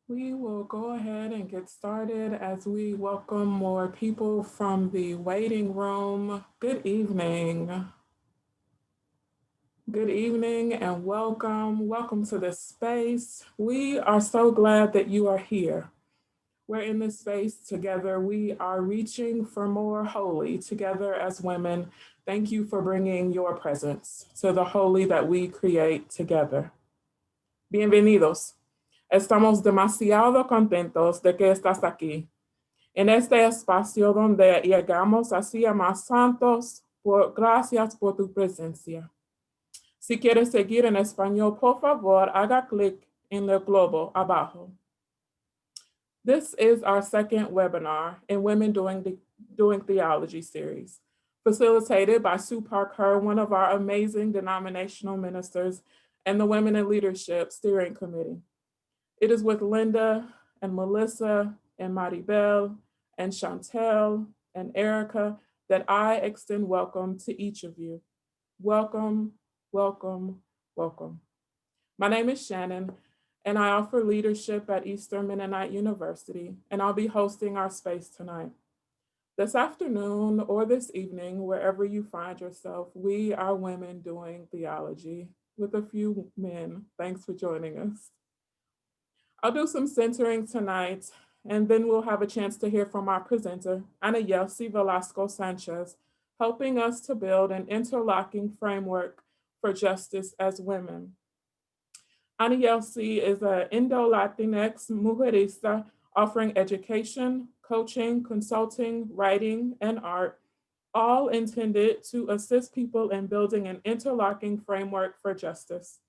We will go ahead and get started as we welcome more people from the waiting room. Good evening. Good evening and welcome. Welcome to this space. We are so glad that you are here. We're in this space together. We are reaching for more holy together as women. Thank you for bringing your presence to the holy that we create together. Bienvenidos. Estamos demasiado contentos de que estás aquí, en este espacio donde llegamos hacia más santos. Gracias por tu presencia. Si quieres seguir en español, por favor, haga clic en el globo abajo. This is our second webinar in Women Doing Theology series, facilitated by Sue Parker, one of our amazing denominational ministers, and the Women in Leadership Steering Committee. It is with Linda and Melissa and Maribel and Chantel and Erica that I extend welcome to each of you. Welcome, welcome, welcome. My name is Shannon, and I offer leadership at Eastern Mennonite University, and I'll be hosting our space tonight. This afternoon or this evening, wherever you find yourself, we are women doing theology with a few men. Thanks for joining us. I'll do some centering tonight, and then we'll have a chance to hear from our presenter, AnaYelsi Velasco-Sanchez, helping us to build an interlocking framework for justice as women. AnaYelsi is an IndoLatinx mujerista offering education, coaching, consulting, writing, and art, all intended to assist people in building an interlocking framework for justice.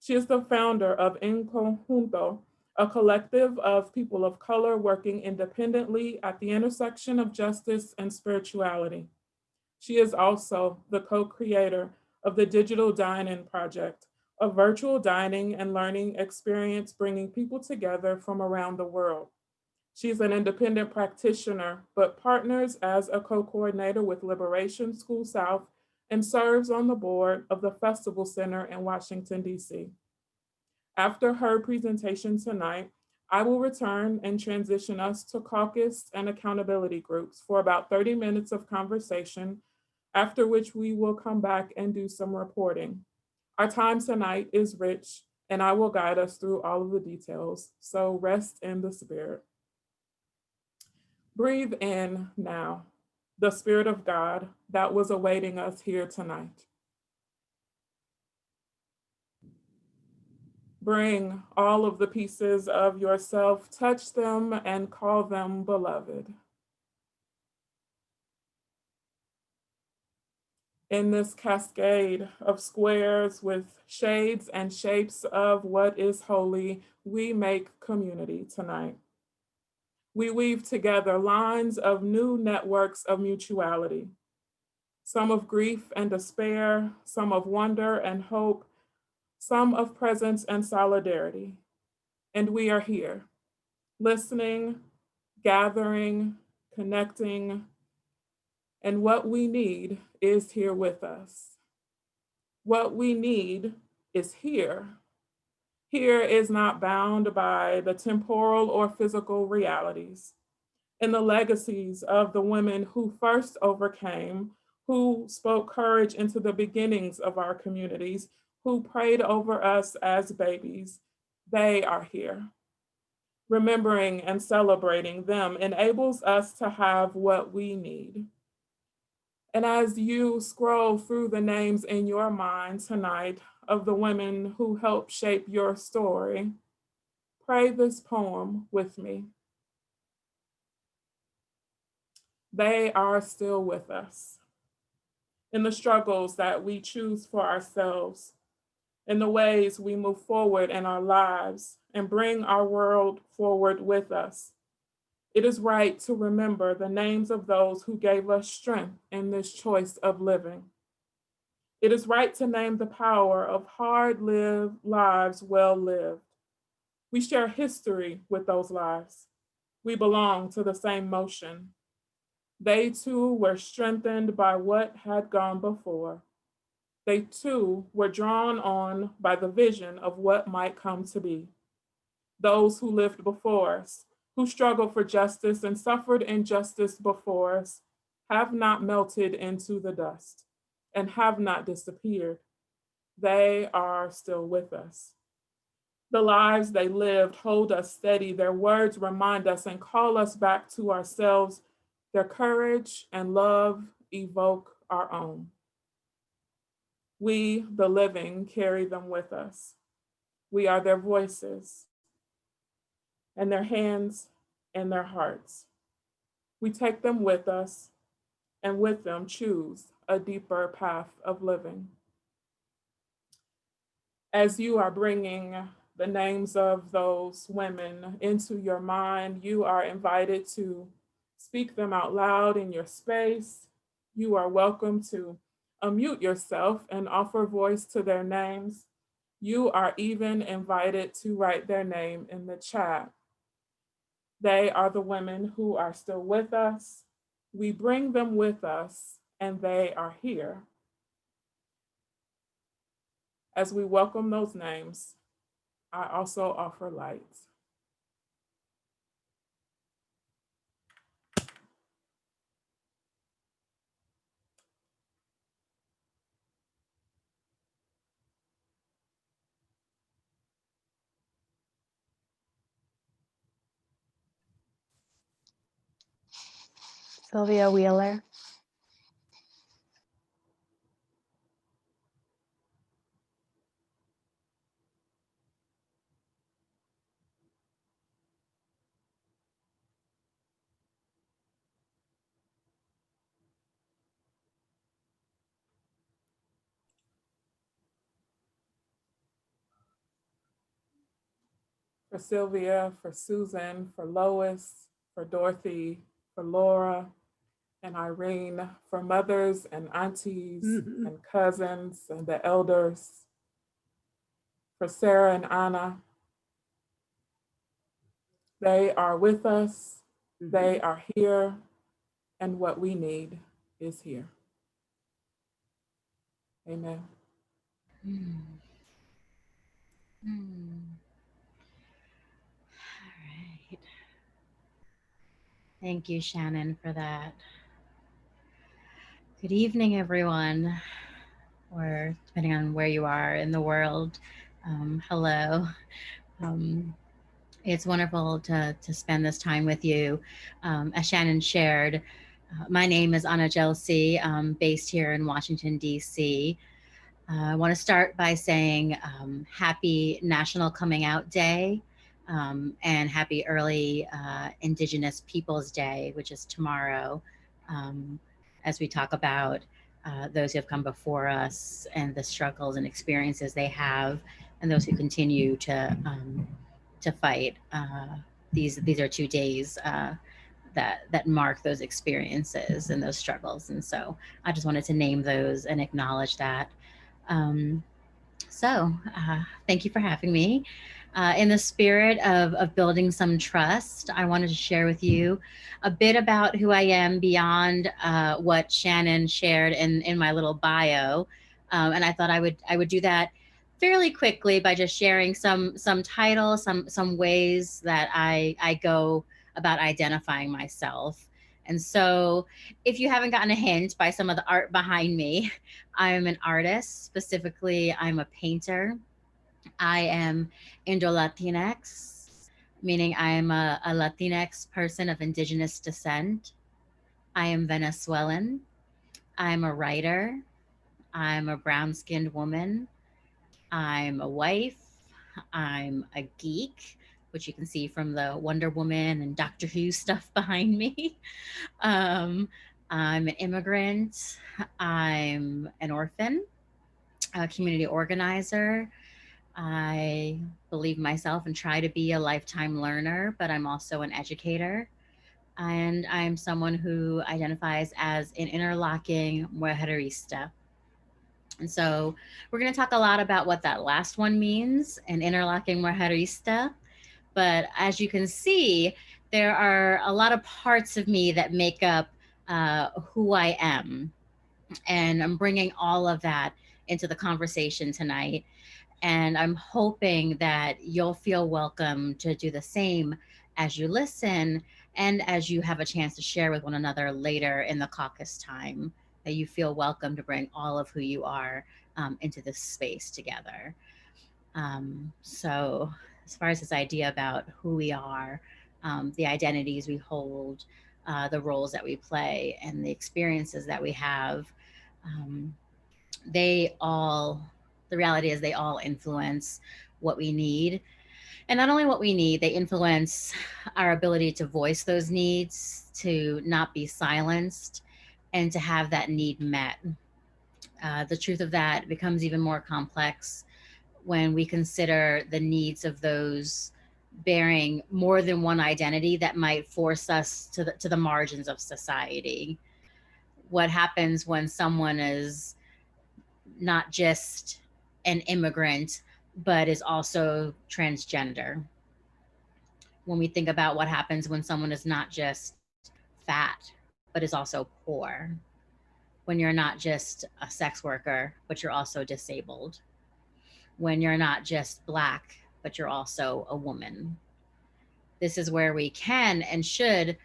She is the founder of En Conjunto, a collective of people of color working independently at the intersection of justice and spirituality. She is also the co-creator of the Digital Dine-In Project, a virtual dining and learning experience bringing people together from around the world. She's an independent practitioner, but partners as a co-coordinator with Liberation School South and serves on the board of the Festival Center in Washington, D.C. After her presentation tonight, I will return and transition us to caucus and accountability groups for about 30 minutes of conversation, after which we will come back and do some reporting. Our time tonight is rich, and I will guide us through all of the details, so rest in the spirit. Breathe in now, the Spirit of God that was awaiting us here tonight. Bring all of the pieces of yourself, touch them, and call them beloved. In this cascade of squares with shades and shapes of what is holy, we make community tonight. We weave together lines of new networks of mutuality, some of grief and despair, some of wonder and hope, some of presence and solidarity. And we are here, listening, gathering, connecting, and what we need is here with us. What we need is here. Here is not bound by the temporal or physical realities. And the legacies of the women who first overcame, who spoke courage into the beginnings of our communities, who prayed over us as babies, they are here. Remembering and celebrating them enables us to have what we need. And as you scroll through the names in your mind tonight of the women who helped shape your story, pray this poem with me. They are still with us in the struggles that we choose for ourselves, in the ways we move forward in our lives and bring our world forward with us. It is right to remember the names of those who gave us strength in this choice of living. It is right to name the power of hard-lived lives well lived. We share history with those lives. We belong to the same motion. They too were strengthened by what had gone before. They too were drawn on by the vision of what might come to be. Those who lived before us, who struggled for justice and suffered injustice before us, have not melted into the dust and have not disappeared. They are still with us. The lives they lived hold us steady. Their words remind us and call us back to ourselves. Their courage and love evoke our own. We, the living, carry them with us. We are their voices and their hands and their hearts. We take them with us and with them choose a deeper path of living. As you are bringing the names of those women into your mind, you are invited to speak them out loud in your space. You are welcome to unmute yourself and offer voice to their names. You are even invited to write their name in the chat. They are the women who are still with us. We bring them with us, and they are here. As we welcome those names, I also offer light. Sylvia Wheeler. For Sylvia, for Susan, for Lois, for Dorothy, for Laura, and Irene, for mothers and aunties and cousins and the elders, for Sarah and Anna. They are with us, they are here, and what we need is here. Amen. All right. Thank you, Shannon, for that. Good evening, everyone, or depending on where you are in the world. Hello. It's wonderful to spend this time with you. As Shannon shared, my name is AnaYelsi, based here in Washington, D.C. I want to start by saying happy National Coming Out Day and happy early Indigenous Peoples Day, which is tomorrow, as we talk about those who have come before us and the struggles and experiences they have, and those who continue to fight. These are 2 days that mark those experiences and those struggles, and so I just wanted to name those and acknowledge that. Thank you for having me. In the spirit of building some trust, I wanted to share with you a bit about who I am beyond what Shannon shared in my little bio, and I thought I would do that fairly quickly by just sharing some titles, some ways that I go about identifying myself. And so, if you haven't gotten a hint by some of the art behind me, I'm an artist. Specifically, I'm a painter. I am IndoLatinx, meaning I am a Latinx person of indigenous descent. I am Venezuelan. I'm a writer. I'm a brown skinned woman. I'm a wife. I'm a geek, which you can see from the Wonder Woman and Doctor Who stuff behind me. Um, I'm an immigrant. I'm an orphan, a community organizer. I believe myself and try to be a lifetime learner, but I'm also an educator. And I'm someone who identifies as an interlocking mujerista. And so we're going to talk a lot about what that last one means, an interlocking mujerista. But as you can see, there are a lot of parts of me that make up who I am. And I'm bringing all of that into the conversation tonight. And I'm hoping that you'll feel welcome to do the same as you listen and as you have a chance to share with one another later in the caucus time, that you feel welcome to bring all of who you are into this space together. So, as far as this idea about who we are, the identities we hold, the roles that we play, and the experiences that we have, um, they all, the reality is they all influence what we need. And not only what we need, they influence our ability to voice those needs, to not be silenced, and to have that need met. The truth of that becomes even more complex when we consider the needs of those bearing more than one identity that might force us to the margins of society. What happens when someone is not just an immigrant, but is also transgender? When we think about what happens when someone is not just fat, but is also poor, when you're not just a sex worker, but you're also disabled, when you're not just Black, but you're also a woman. This is where we can and should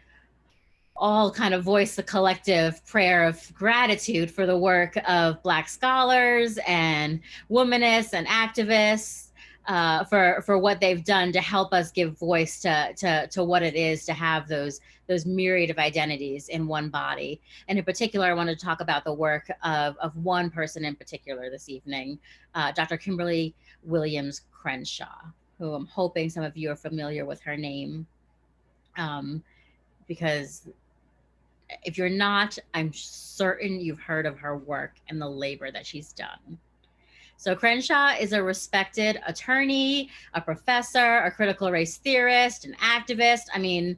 all kind of voice the collective prayer of gratitude for the work of Black scholars and womanists and activists, for what they've done to help us give voice to what it is to have those myriad of identities in one body. And in particular, I want to talk about the work of one person in particular this evening, Dr. Kimberly Williams Crenshaw, who I'm hoping some of you are familiar with her name. Because if you're not, I'm certain you've heard of her work and the labor that she's done. So Crenshaw is a respected attorney, a professor, a critical race theorist, an activist. I mean,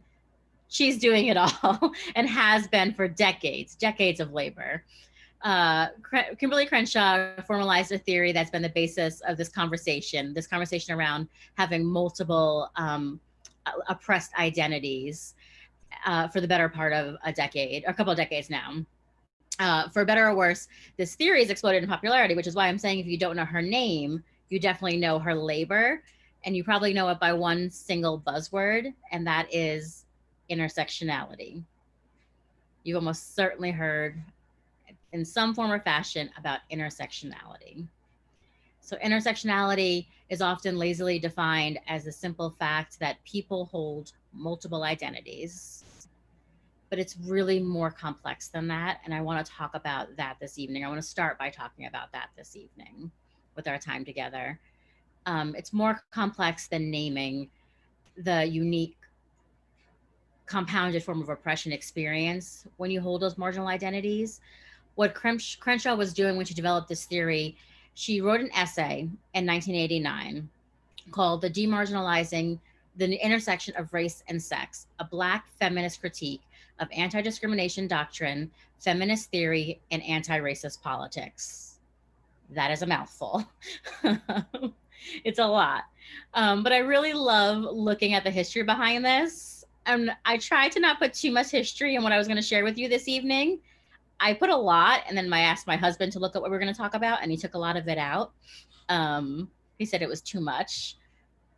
she's doing it all and has been for decades of labor. Kimberly Crenshaw formalized a theory that's been the basis of this conversation around having multiple oppressed identities for the better part of a couple of decades now. For better or worse, this theory has exploded in popularity, which is why I'm saying if you don't know her name, you definitely know her labor, and you probably know it by one single buzzword, and that is intersectionality. You've almost certainly heard in some form or fashion about intersectionality. So intersectionality is often lazily defined as the simple fact that people hold multiple identities, but it's really more complex than that. And I want to talk about that this evening. I want to start by talking about that this evening with our time together. It's more complex than naming the unique compounded form of oppression experience when you hold those marginal identities. What Crenshaw was doing when she developed this theory, she wrote an essay in 1989 called The Demarginalizing the Intersection of Race and Sex, a Black feminist critique of anti-discrimination doctrine, feminist theory, and anti-racist politics. That is a mouthful. It's a lot. But I really love looking at the history behind this. And I tried to not put too much history in what I was going to share with you this evening. I put a lot, and then I asked my husband to look at what we're going to talk about, and he took a lot of it out. He said it was too much.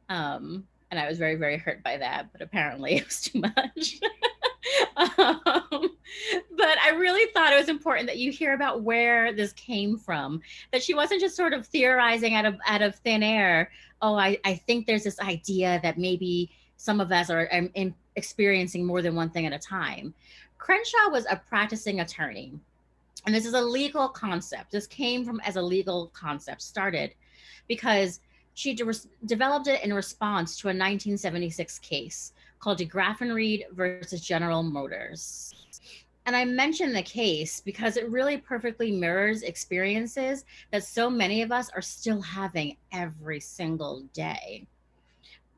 And I was very, very hurt by that, but apparently it was too much. But I really thought it was important that you hear about where this came from, that she wasn't just sort of theorizing out of thin air. Oh, I think there's this idea that maybe some of us are experiencing more than one thing at a time. Crenshaw was a practicing attorney, and this is a legal concept. This came from as a legal concept, started because she developed it in response to a 1976 case called DeGraffenreid versus General Motors. And I mention the case because it really perfectly mirrors experiences that so many of us are still having every single day,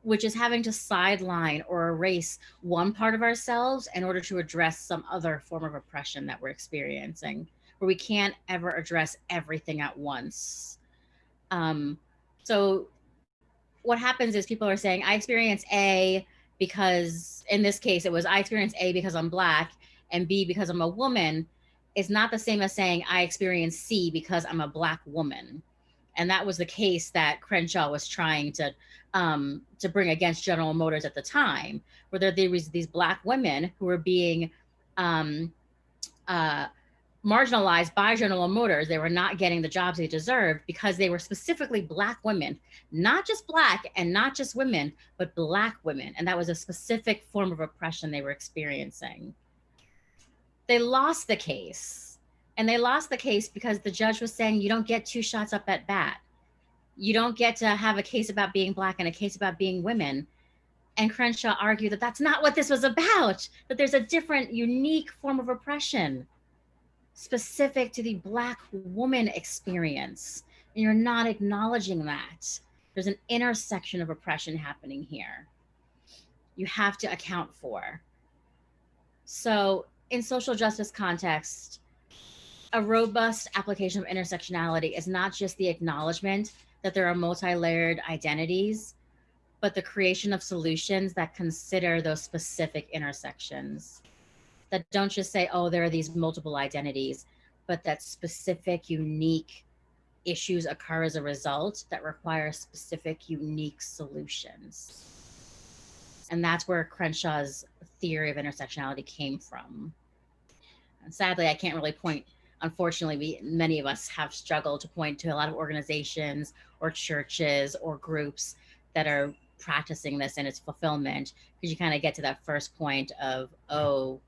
which is having to sideline or erase one part of ourselves in order to address some other form of oppression that we're experiencing, where we can't ever address everything at once. So what happens is people are saying, I experience A because, in this case, it was I experience A because I'm Black and B because I'm a woman. is not the same as saying I experience C because I'm a Black woman. And that was the case that Crenshaw was trying to bring against General Motors at the time, where there was these Black women who were being um, uh, marginalized by General Motors. They were not getting the jobs they deserved because they were specifically Black women, not just Black and not just women, but Black women. And that was a specific form of oppression they were experiencing. They lost the case. And they lost the case because the judge was saying, you don't get two shots up at bat. You don't get to have a case about being Black and a case about being women. And Crenshaw argued that that's not what this was about, that there's a different, unique form of oppression specific to the Black woman experience. And you're not acknowledging that. There's an intersection of oppression happening here. You have to account for. So in social justice context, a robust application of intersectionality is not just the acknowledgement that there are multi-layered identities, but the creation of solutions that consider those specific intersections, that don't just say, oh, there are these multiple identities, but that specific, unique issues occur as a result that require specific, unique solutions. And that's where Crenshaw's theory of intersectionality came from. And sadly, I can't really point. Unfortunately, many of us have struggled to point to a lot of organizations or churches or groups that are practicing this in its fulfillment, because you kind of get to that first point of, oh,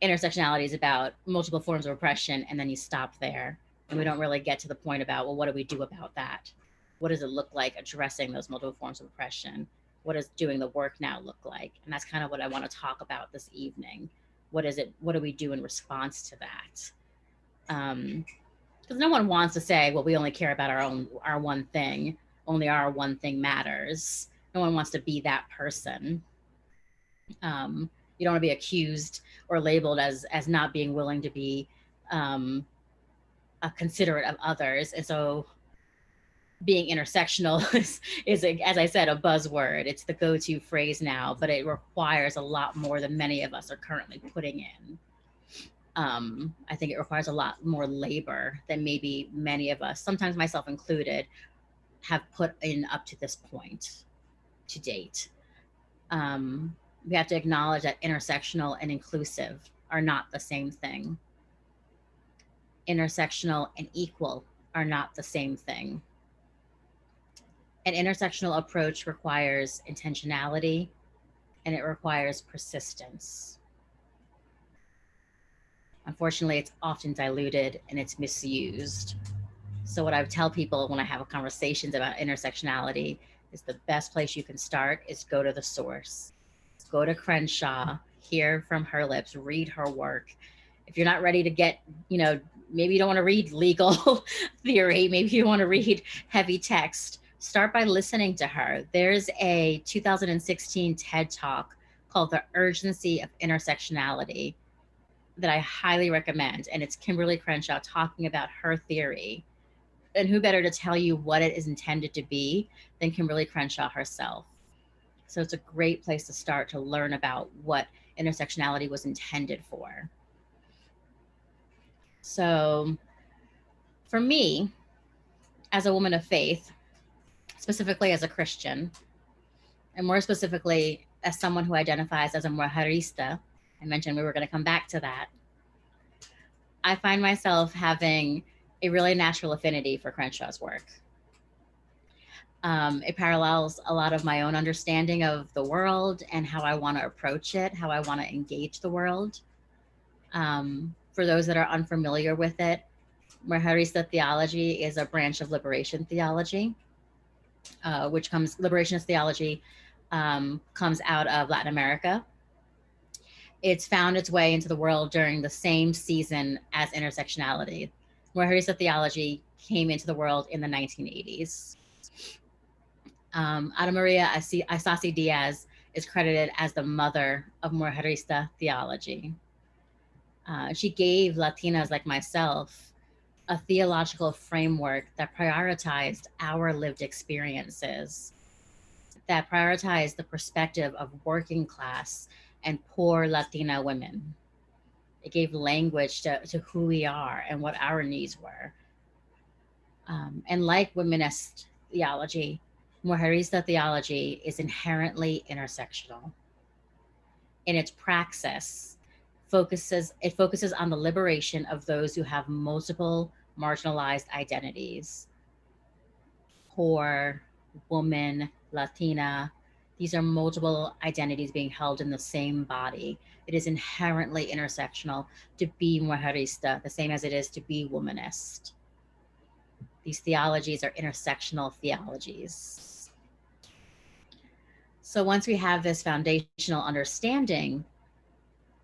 intersectionality is about multiple forms of oppression, and then you stop there. And we don't really get to the point about, well, what do we do about that? What does it look like addressing those multiple forms of oppression? What does doing the work now look like? And that's kind of what I want to talk about this evening. What is it? What do we do in response to that? Because no one wants to say, well, we only care about our one thing. Only our one thing matters. No one wants to be that person. You don't want to be accused or labeled as not being willing to be considerate of others. And so being intersectional is, as I said, a buzzword. It's the go-to phrase now, but it requires a lot more than many of us are currently putting in. I think it requires a lot more labor than maybe many of us, sometimes myself included, have put in up to this point to date. We have to acknowledge that intersectional and inclusive are not the same thing. Intersectional and equal are not the same thing. An intersectional approach requires intentionality, and it requires persistence. Unfortunately, it's often diluted and it's misused. So what I tell people when I have conversations about intersectionality is the best place you can start is go to the source. Go to Crenshaw, hear from her lips, read her work. If you're not ready to get, maybe you don't want to read legal theory, maybe you want to read heavy text, start by listening to her. There's a 2016 TED Talk called The Urgency of Intersectionality that I highly recommend. And it's Kimberly Crenshaw talking about her theory. And who better to tell you what it is intended to be than Kimberly Crenshaw herself? So it's a great place to start to learn about what intersectionality was intended for. So for me, as a woman of faith, specifically as a Christian, and more specifically as someone who identifies as a mujerista, I mentioned we were going to come back to that, I find myself having a really natural affinity for Crenshaw's work. It parallels a lot of my own understanding of the world and how I want to approach it, how I want to engage the world. For those that are unfamiliar with it, mujerista theology is a branch of liberation theology, liberationist theology comes out of Latin America. It's found its way into the world during the same season as intersectionality. Mujerista theology came into the world in the 1980s. Ana Maria Isasi Diaz is credited as the mother of mujerista theology. She gave Latinas like myself a theological framework that prioritized our lived experiences, that prioritized the perspective of working class and poor Latina women. It gave language to who we are and what our needs were. And like womanist theology, mujerista theology is inherently intersectional. In its praxis, it focuses on the liberation of those who have multiple marginalized identities. Poor, woman, Latina, these are multiple identities being held in the same body. It is inherently intersectional to be mujerista, the same as it is to be womanist. These theologies are intersectional theologies. So once we have this foundational understanding,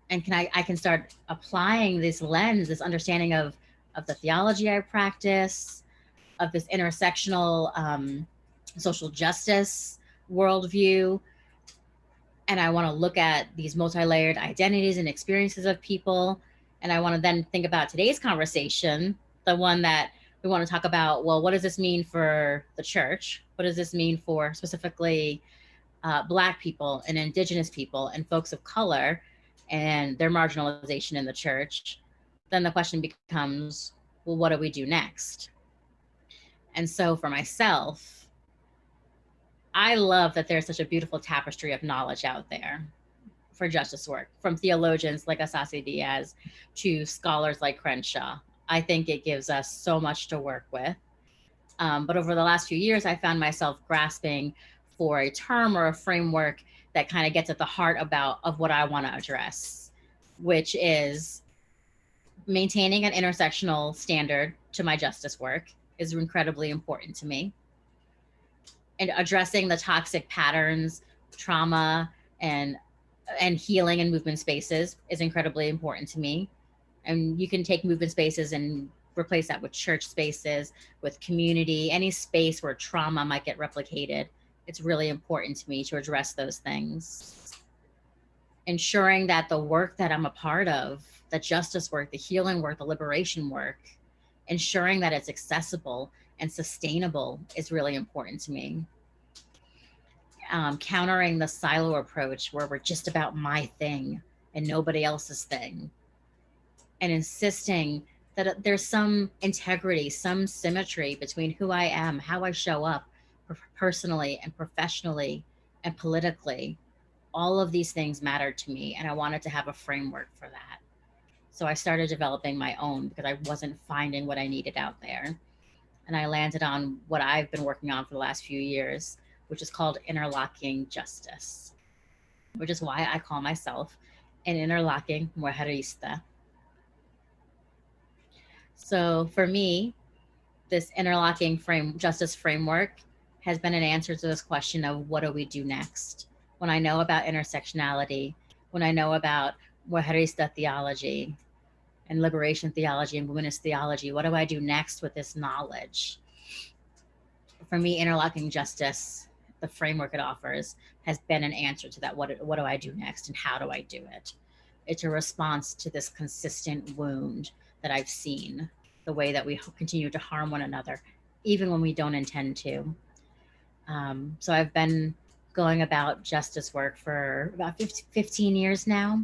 and I can start applying this lens, this understanding of the theology I practice, of this intersectional social justice worldview, and I want to look at these multi-layered identities and experiences of people, and I want to then think about today's conversation, the one that we want to talk about, well, what does this mean for the church? What does this mean for specifically Black people and Indigenous people and folks of color and their marginalization in the church? Then the question becomes, well, what do we do next? And so for myself, I love that there's such a beautiful tapestry of knowledge out there for justice work, from theologians like Asasi Diaz to scholars like Crenshaw. I think it gives us so much to work with. But over the last few years, I found myself grasping for a term or a framework that kind of gets at the heart of what I want to address, which is maintaining an intersectional standard to my justice work is incredibly important to me. And addressing the toxic patterns, trauma, and healing in movement spaces is incredibly important to me. And you can take movement spaces and replace that with church spaces, with community, any space where trauma might get replicated. It's really important to me to address those things. Ensuring that the work that I'm a part of, the justice work, the healing work, the liberation work, ensuring that it's accessible and sustainable is really important to me. Countering the silo approach where we're just about my thing and nobody else's thing, and insisting that there's some integrity, some symmetry between who I am, how I show up personally and professionally and politically. All of these things mattered to me, and I wanted to have a framework for that. So I started developing my own because I wasn't finding what I needed out there. And I landed on what I've been working on for the last few years, which is called Interlocking Justice, which is why I call myself an interlocking mujerista. So for me, this interlocking justice framework has been an answer to this question of what do we do next? When I know about intersectionality, when I know about mujerista theology and liberation theology and womanist theology, what do I do next with this knowledge? For me, interlocking justice, the framework it offers, has been an answer to that. What do I do next and how do I do it? It's a response to this consistent wound that I've seen, the way that we continue to harm one another, even when we don't intend to. So I've been going about justice work for about 15 years now.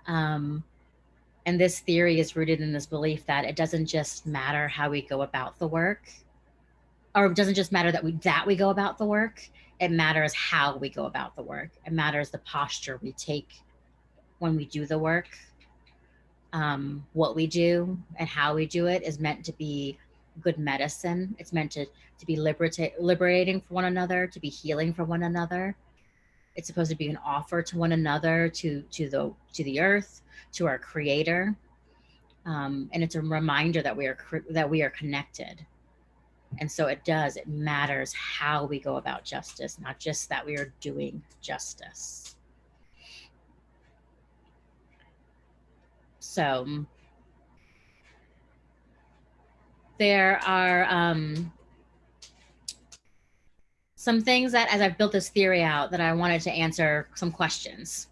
And this theory is rooted in this belief that it doesn't just matter how we go about the work, or it doesn't just matter that we go about the work. It matters how we go about the work. It matters the posture we take when we do the work. What we do and how we do it is meant to be good medicine. It's meant to be liberating for one another, to be healing for one another. It's supposed to be an offer to one another, to the earth, to our Creator, and it's a reminder that we are connected. And so it matters how we go about justice, not just that we are doing justice. So there are some things that, as I've built this theory out, that I wanted to answer some questions.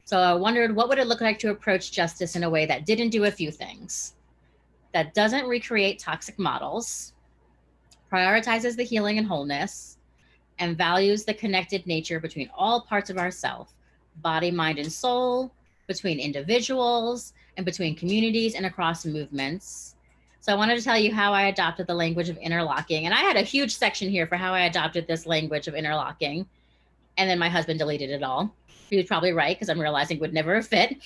So I wondered, what would it look like to approach justice in a way that didn't do a few things, that doesn't recreate toxic models, prioritizes the healing and wholeness, and values the connected nature between all parts of ourself, body, mind, and soul, between individuals and between communities and across movements. So I wanted to tell you how I adopted the language of interlocking. And I had a huge section here for how I adopted this language of interlocking. And then my husband deleted it all. He was probably right, because I'm realizing it would never have fit.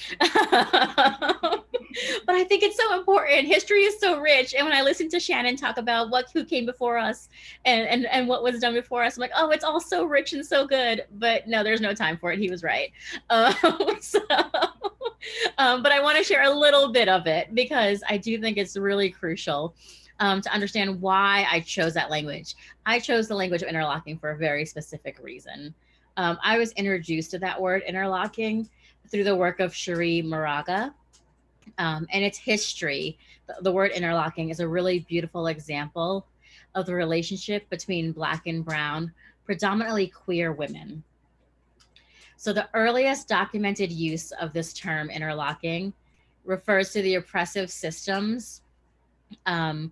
But I think it's so important. History is so rich. And when I listen to Shannon talk about who came before us and what was done before us, I'm like, oh, it's all so rich and so good. But no, there's no time for it. He was right. But I want to share a little bit of it, because I do think it's really crucial to understand why I chose that language. I chose the language of interlocking for a very specific reason. I was introduced to that word interlocking through the work of Cherie Moraga. And its history. The word interlocking is a really beautiful example of the relationship between Black and Brown, predominantly queer women. So the earliest documented use of this term interlocking refers to the oppressive systems, and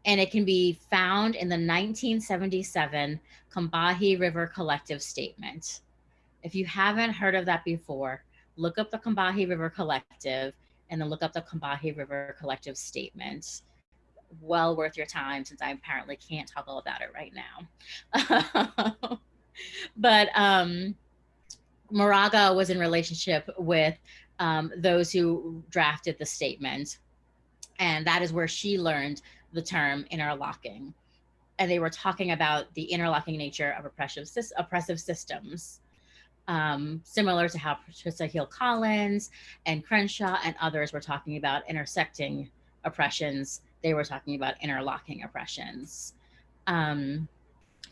it can be found in the 1977 Combahee River Collective Statement. If you haven't heard of that before, look up the Combahee River Collective and then look up the Combahee River Collective Statement. Well worth your time, since I apparently can't talk all about it right now. But Moraga was in relationship with those who drafted the statement. And that is where she learned the term interlocking. And they were talking about the interlocking nature of oppressive systems. Similar to how Patricia Hill Collins and Crenshaw and others were talking about intersecting oppressions, they were talking about interlocking oppressions. So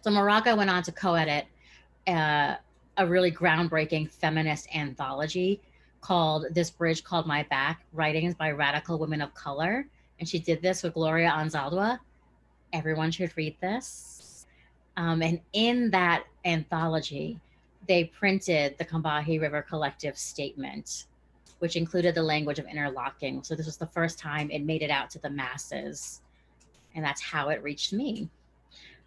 Moraga went on to co-edit a really groundbreaking feminist anthology called This Bridge Called My Back, Writings by Radical Women of Color. And she did this with Gloria Anzaldúa. Everyone should read this. And in that anthology, they printed the Combahee River Collective Statement, which included the language of interlocking. So this was the first time it made it out to the masses. And that's how it reached me.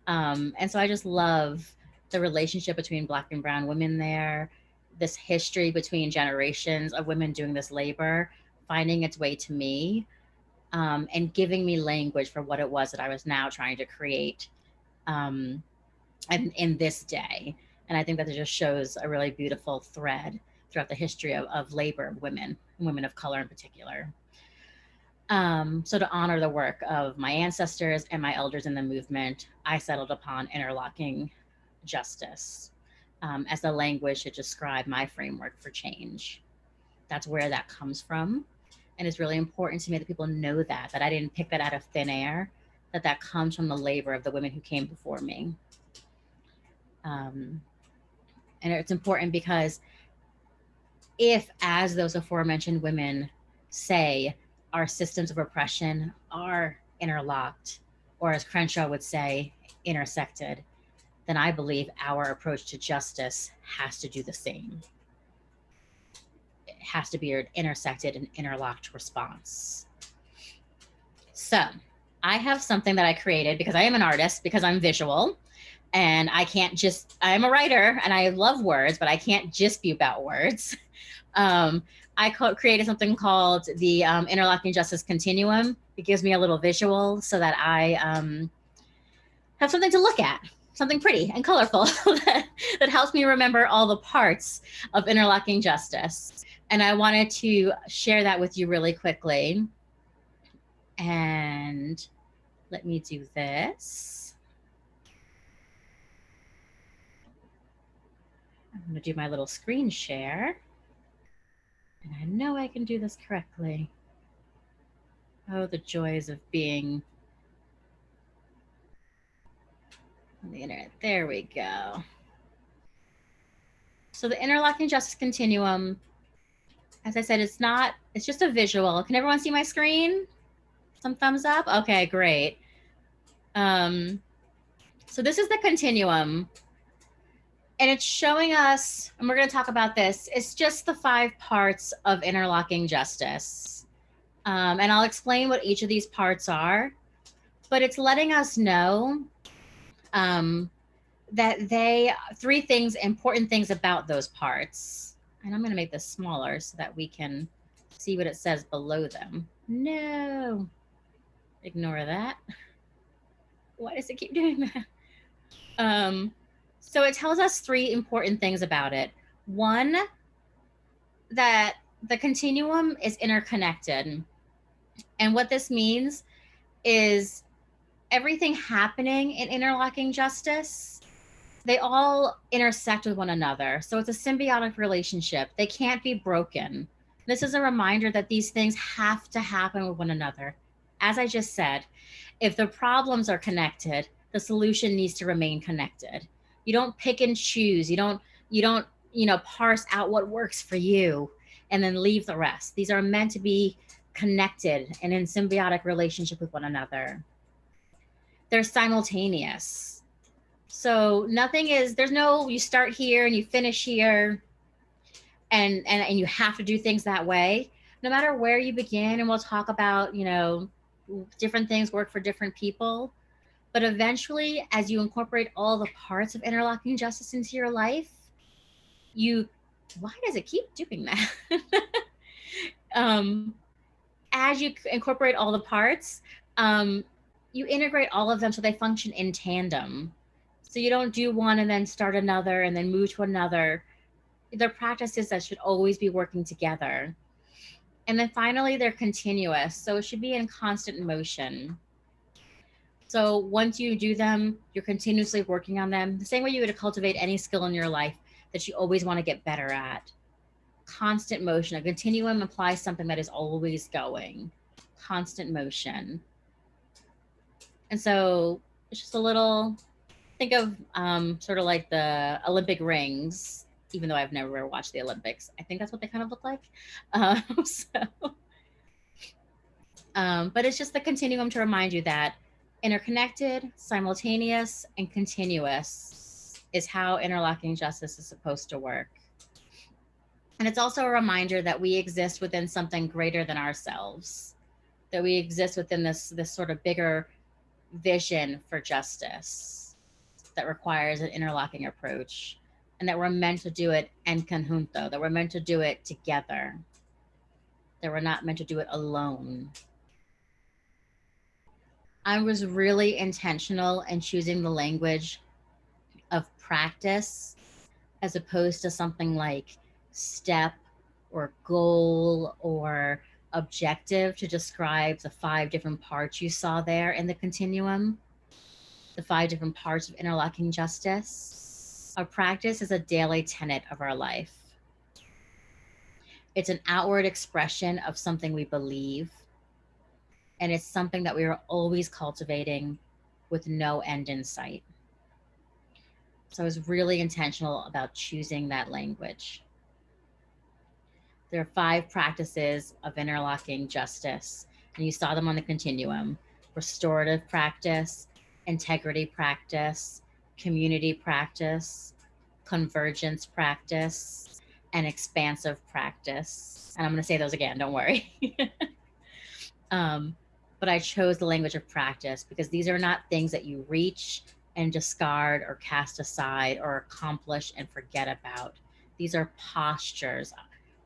And so I just love the relationship between Black and Brown women there, this history between generations of women doing this labor, finding its way to me, and giving me language for what it was that I was now trying to create and in this day. And I think that it just shows a really beautiful thread throughout the history of labor of women, and women of color in particular. So to honor the work of my ancestors and my elders in the movement, I settled upon interlocking justice as the language to describe my framework for change. That's where that comes from. And it's really important to me that people know that I didn't pick that out of thin air, that comes from the labor of the women who came before me. And it's important because if, as those aforementioned women say, our systems of oppression are interlocked, or as Crenshaw would say, intersected, then I believe our approach to justice has to do the same. It has to be an intersected and interlocked response. So I have something that I created because I am an artist, because I'm visual. And I can't just, I'm a writer and I love words, but I can't just be about words. I created something called the Interlocking Justice Continuum. It gives me a little visual so that I have something to look at, something pretty and colorful that helps me remember all the parts of interlocking justice. And I wanted to share that with you really quickly. And let me do this. I'm going to do my little screen share. And I know I can do this correctly. Oh, the joys of being on the internet. There we go. So the Interlocking Justice Continuum, as I said, it's just a visual. Can everyone see my screen? Some thumbs up? Okay, great. So this is the continuum. And it's showing us, and we're going to talk about this, it's just the 5 parts of interlocking justice. And I'll explain what each of these parts are, but it's letting us know that 3 things, important things about those parts. And I'm going to make this smaller so that we can see what it says below them. No, ignore that. Why does it keep doing that? So it tells us three important things about it. One, that the continuum is interconnected. And what this means is everything happening in interlocking justice, they all intersect with one another. So it's a symbiotic relationship. They can't be broken. This is a reminder that these things have to happen with one another. As I just said, if the problems are connected, the solution needs to remain connected. You don't pick and choose. You don't parse out what works for you and then leave the rest. These are meant to be connected and in symbiotic relationship with one another. They're simultaneous. So there's no, you start here and you finish here, and you have to do things that way. No matter where you begin, and we'll talk about, different things work for different people. But eventually, as you incorporate all the parts of interlocking justice into your life, why does it keep doing that? um, as you incorporate all the parts, um, you integrate all of them so they function in tandem. So you don't do one and then start another and then move to another. They're practices that should always be working together. And then finally, they're continuous. So it should be in constant motion. So once you do them, you're continuously working on them. The same way you would cultivate any skill in your life that you always want to get better at. Constant motion. A continuum implies something that is always going. Constant motion. And so it's just a little, think of sort of like the Olympic rings, even though I've never watched the Olympics. I think that's what they kind of look like. But it's just the continuum to remind you that interconnected, simultaneous, and continuous is how interlocking justice is supposed to work. And it's also a reminder that we exist within something greater than ourselves, that we exist within this sort of bigger vision for justice that requires an interlocking approach, and that we're meant to do it en conjunto, that we're meant to do it together, that we're not meant to do it alone. I was really intentional in choosing the language of practice as opposed to something like step or goal or objective to describe the 5 different parts you saw there in the continuum, the 5 different parts of interlocking justice. Our practice is a daily tenet of our life. It's an outward expression of something we believe, and it's something that we are always cultivating with no end in sight. So I was really intentional about choosing that language. There are 5 practices of interlocking justice, and you saw them on the continuum: restorative practice, integrity practice, community practice, convergence practice, and expansive practice. And I'm going to say those again, don't worry. But I chose the language of practice because these are not things that you reach and discard or cast aside or accomplish and forget about. These are postures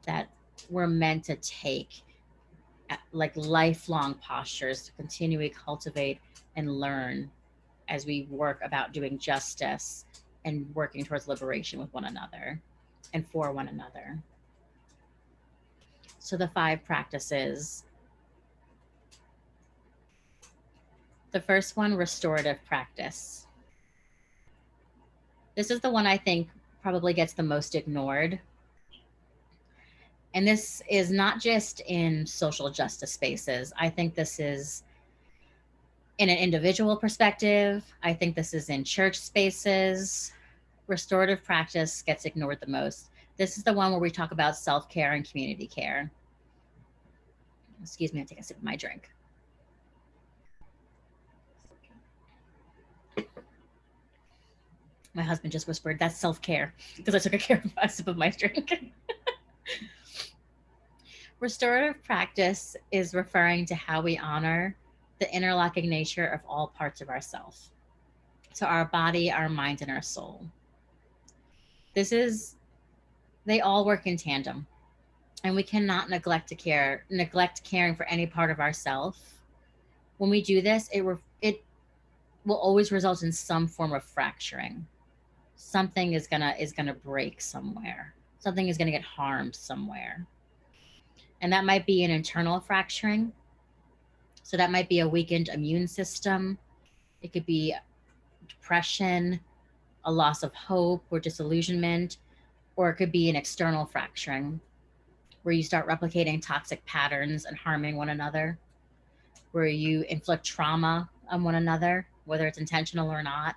that we're meant to take, like lifelong postures, to continually cultivate and learn as we work about doing justice and working towards liberation with one another and for one another. So the 5 practices. The first one, restorative practice. This is the one I think probably gets the most ignored. And this is not just in social justice spaces. I think this is in an individual perspective. I think this is in church spaces. Restorative practice gets ignored the most. This is the one where we talk about self-care and community care. Excuse me, I take a sip of my drink. My husband just whispered, that's self-care, because I took a sip of my drink. Restorative practice is referring to how we honor the interlocking nature of all parts of ourself. So our body, our mind, and our soul. This is they all work in tandem, and we cannot neglect caring for any part of ourself. When we do this, it will always result in some form of fracturing. Something is gonna break somewhere. Something is gonna get harmed somewhere, and that might be an internal fracturing. So that might be a weakened immune system. It could be depression, a loss of hope or disillusionment, or it could be an external fracturing where you start replicating toxic patterns and harming one another, where you inflict trauma on one another, whether it's intentional or not,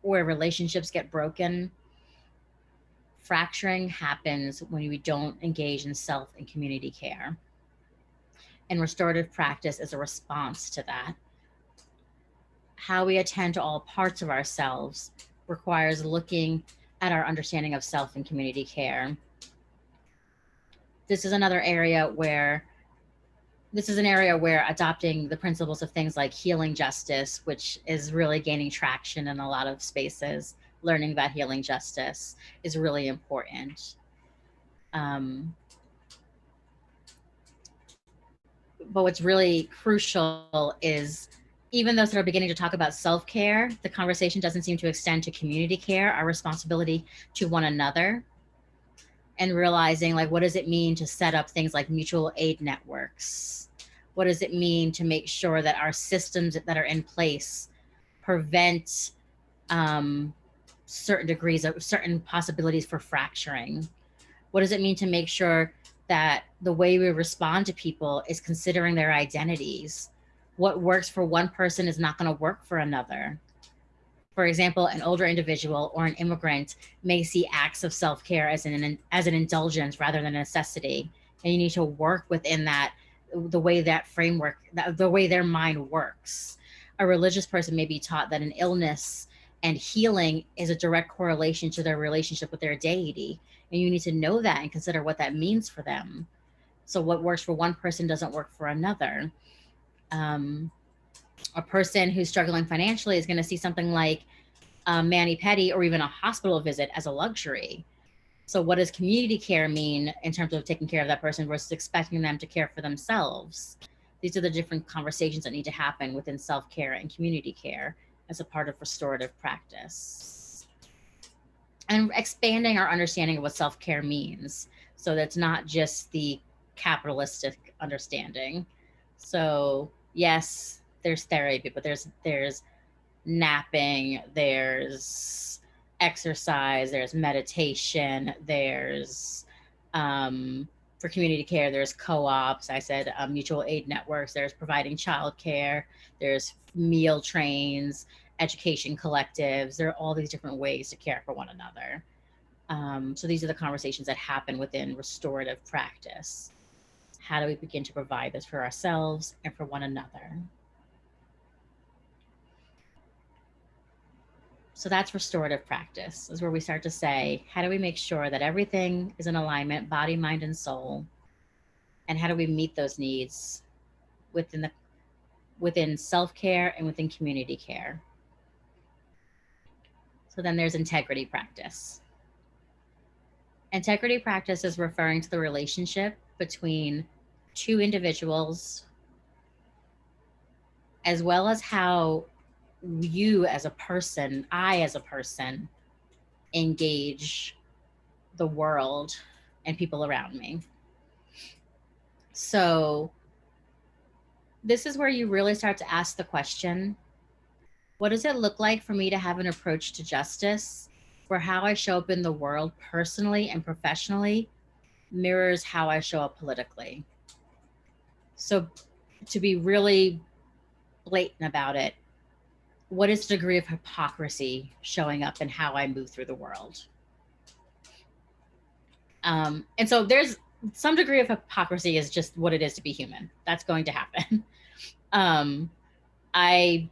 where relationships get broken. Fracturing happens when we don't engage in self and community care. And restorative practice is a response to that. How we attend to all parts of ourselves requires looking at our understanding of self and community care. This is an area where adopting the principles of things like healing justice, which is really gaining traction in a lot of spaces, learning about healing justice is really important. But what's really crucial is, even those that are beginning to talk about self-care, the conversation doesn't seem to extend to community care, our responsibility to one another, and realizing, like, what does it mean to set up things like mutual aid networks? What does it mean to make sure that our systems that are in place prevent certain possibilities for fracturing? What does it mean to make sure that the way we respond to people is considering their identities? What works for one person is not going to work for another. For example, an older individual or an immigrant may see acts of self-care as an indulgence rather than a necessity. And you need to work within that, the way that framework, the way their mind works. A religious person may be taught that an illness and healing is a direct correlation to their relationship with their deity. And you need to know that and consider what that means for them. So what works for one person doesn't work for another. A person who's struggling financially is going to see something like mani-pedi or even a hospital visit as a luxury. So what does community care mean in terms of taking care of that person versus expecting them to care for themselves? These are the different conversations that need to happen within self-care and community care as a part of restorative practice. And expanding our understanding of what self-care means. So that's not just the capitalistic understanding. So yes, there's therapy, but there's napping, there's exercise, there's meditation, there's for community care, there's co-ops, I said mutual aid networks, there's providing childcare, there's meal trains, education collectives. There are all these different ways to care for one another. So these are the conversations that happen within restorative practice. How do we begin to provide this for ourselves and for one another? So that's restorative practice, is where we start to say, how do we make sure that everything is in alignment, body, mind, and soul? And how do we meet those needs within self-care and within community care? So then there's integrity practice. Integrity practice is referring to the relationship between two individuals, as well as how you as a person, I as a person, engage the world and people around me. So this is where you really start to ask the question, what does it look like for me to have an approach to justice where how I show up in the world personally and professionally mirrors how I show up politically? So to be really blatant about it, what is the degree of hypocrisy showing up in how I move through the world? And so there's some degree of hypocrisy is just what it is to be human. That's going to happen. I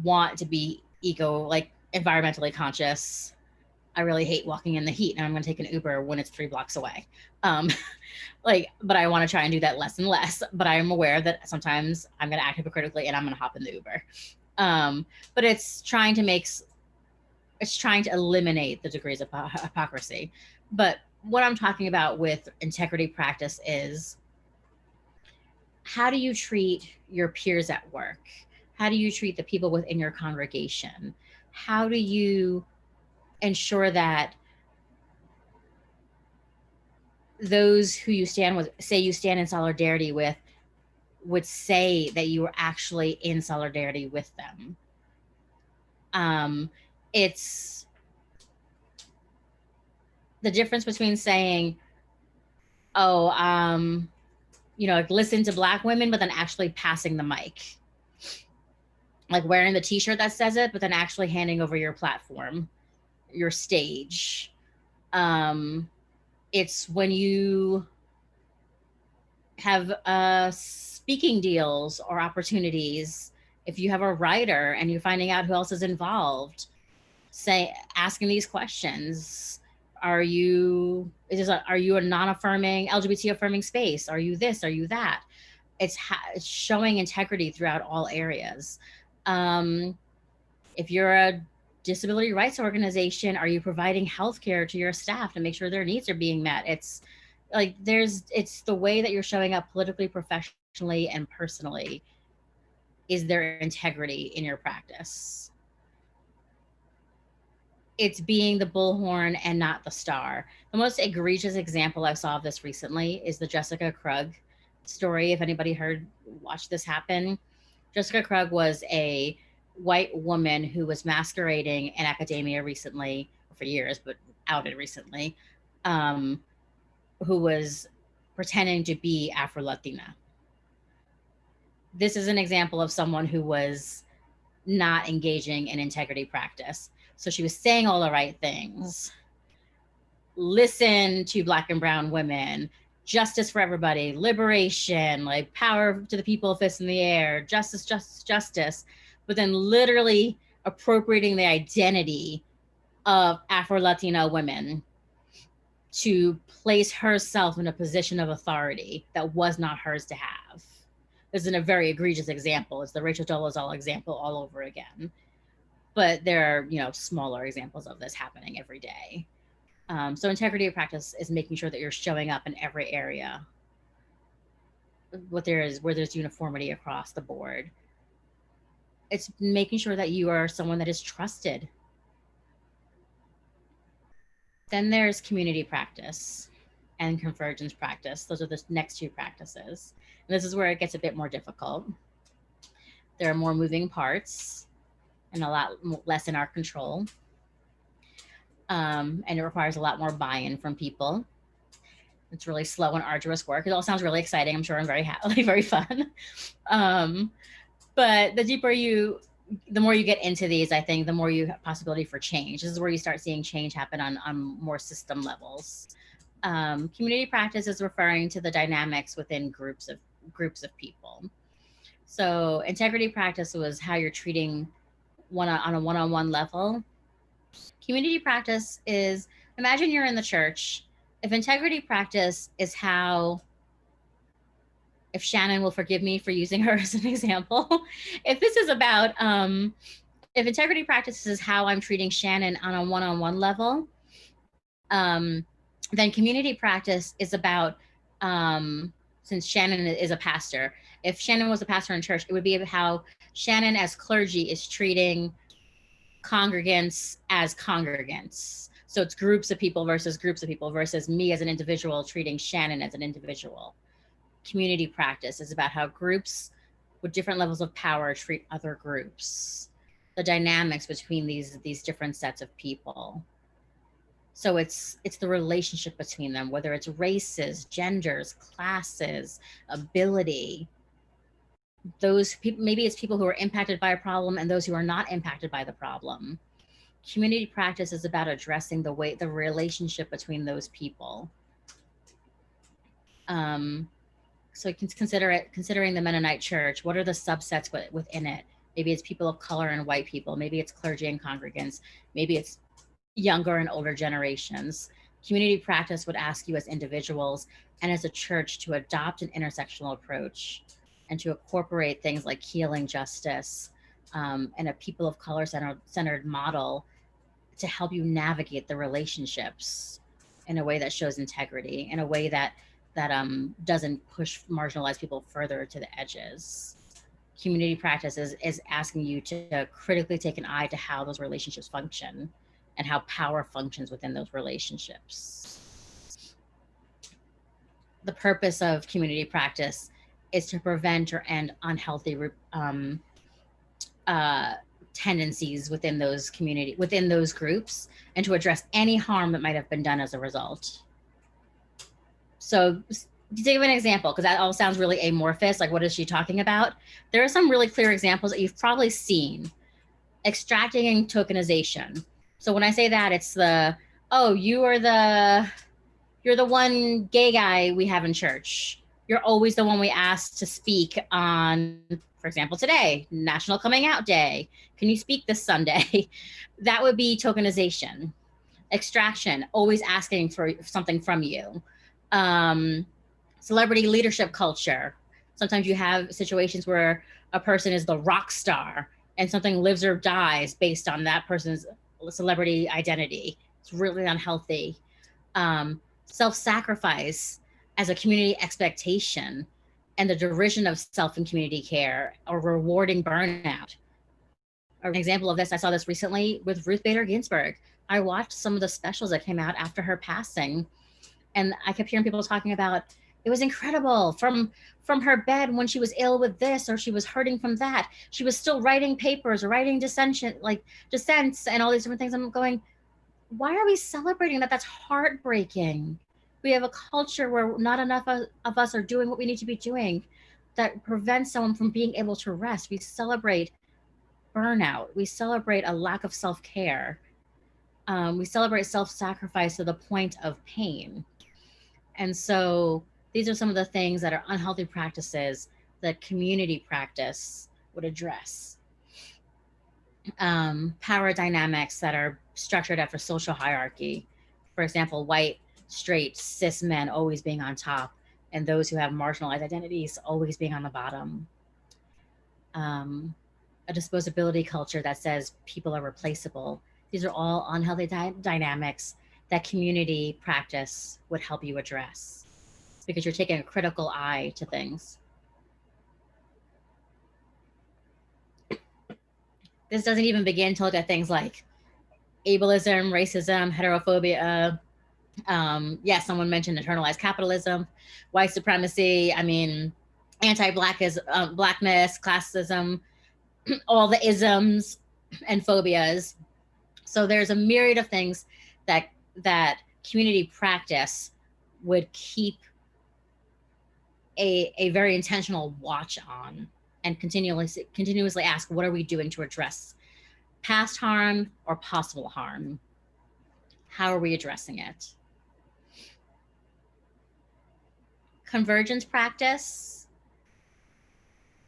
want to be environmentally conscious. I really hate walking in the heat, and I'm going to take an Uber when it's 3 blocks away. But I want to try and do that less and less. But I am aware that sometimes I'm going to act hypocritically and I'm going to hop in the Uber. But it's trying to eliminate the degrees of hypocrisy. But what I'm talking about with integrity practice is, how do you treat your peers at work? How do you treat the people within your congregation? How do you ensure that those who you stand with, say you stand in solidarity with, would say that you are actually in solidarity with them? It's the difference between saying, oh, like listen to Black women, but then actually passing the mic, like wearing the t-shirt that says it, but then actually handing over your platform, your stage. It's when you have speaking deals or opportunities. If you have a writer and you're finding out who else is involved, asking these questions. Are you a non-affirming, LGBT affirming space? Are you this? Are you that? It's showing integrity throughout all areas. If you're a disability rights organization, are you providing healthcare to your staff to make sure their needs are being met? It's like it's the way that you're showing up politically, professionally, and personally. Is there integrity in your practice? It's being the bullhorn and not the star. The most egregious example I saw of this recently is the Jessica Krug story. If anybody watched this happen, Jessica Krug was a white woman who was masquerading in academia recently, for years, but outed recently, who was pretending to be Afro-Latina. This is an example of someone who was not engaging in integrity practice. So she was saying all the right things. Listen to Black and brown women, justice for everybody, liberation, like power to the people, fists in the air, justice, justice, justice. But then literally appropriating the identity of Afro-Latina women to place herself in a position of authority that was not hers to have. This is a very egregious example. It's the Rachel Dolezal example all over again. But there are, smaller examples of this happening every day. So integrity of practice is making sure that you're showing up in every area where there's uniformity across the board. It's making sure that you are someone that is trusted. Then there's community practice and convergence practice. Those are the next two practices. And this is where it gets a bit more difficult. There are more moving parts and a lot less in our control. And it requires a lot more buy-in from people. It's really slow and arduous work. It all sounds really exciting. I'm sure I'm very very fun. But the more you get into these, I think the more you have possibility for change. This is where you start seeing change happen on more system levels. Community practice is referring to the dynamics within groups of people. So integrity practice was how you're treating on a one-on-one level. Community practice is, imagine you're in the church. If integrity practice is how, if Shannon will forgive me for using her as an example, if this is about, if integrity practice is how I'm treating Shannon on a one-on-one level, then community practice is about, since Shannon is a pastor, if Shannon was a pastor in church, it would be how Shannon as clergy is treating congregants as congregants. So it's groups of people versus me as an individual treating Shannon as an individual. Community practice is about how groups with different levels of power treat other groups, the dynamics between these different sets of people. So it's the relationship between them, whether it's races, genders, classes, ability. Those people, maybe it's people who are impacted by a problem and those who are not impacted by the problem. Community practice is about addressing the relationship between those people. So you can considering the Mennonite Church. What are the subsets within it? Maybe it's people of color and white people. Maybe it's clergy and congregants. Maybe it's younger and older generations. Community practice would ask you as individuals and as a church to adopt an intersectional approach and to incorporate things like healing justice and a people of color centered model to help you navigate the relationships in a way that shows integrity, in a way that doesn't push marginalized people further to the edges. Community practice is asking you to critically take an eye to how those relationships function and how power functions within those relationships. The purpose of community practice is to prevent or end unhealthy uh, tendencies within within those groups, and to address any harm that might have been done as a result. So to give an example, because that all sounds really amorphous, like what is she talking about? There are some really clear examples that you've probably seen. Extracting and tokenization. So when I say that, it's oh, you're the one gay guy we have in church. You're always the one we ask to speak on, for example, today, National Coming Out Day. Can you speak this Sunday? That would be tokenization. Extraction, always asking for something from you. Celebrity leadership culture. Sometimes you have situations where a person is the rock star and something lives or dies based on that person's celebrity identity. It's really unhealthy. Self-sacrifice as a community expectation, and the derision of self and community care, or rewarding burnout. An example of this, I saw this recently with Ruth Bader Ginsburg. I watched some of the specials that came out after her passing, and I kept hearing people talking about it was incredible from her bed when she was ill with this or she was hurting from that. She was still writing papers or writing dissents and all these different things. I'm going, why are we celebrating that? That's heartbreaking. We have a culture where not enough of us are doing what we need to be doing, that prevents someone from being able to rest. We celebrate burnout. We celebrate a lack of self-care. We celebrate self-sacrifice to the point of pain. And so these are some of the things that are unhealthy practices that community practice would address. Power dynamics that are structured after social hierarchy. For example, white, straight, cis men always being on top, and those who have marginalized identities always being on the bottom. A disposability culture that says people are replaceable. These are all unhealthy dynamics that community practice would help you address, because you're taking a critical eye to things. This doesn't even begin to look at things like ableism, racism, heterophobia. Someone mentioned internalized capitalism, white supremacy. I mean, anti-blackness, classism, all the isms and phobias. So there's a myriad of things that community practice would keep a very intentional watch on, and continuously ask, what are we doing to address past harm or possible harm? How are we addressing it? Convergence practice,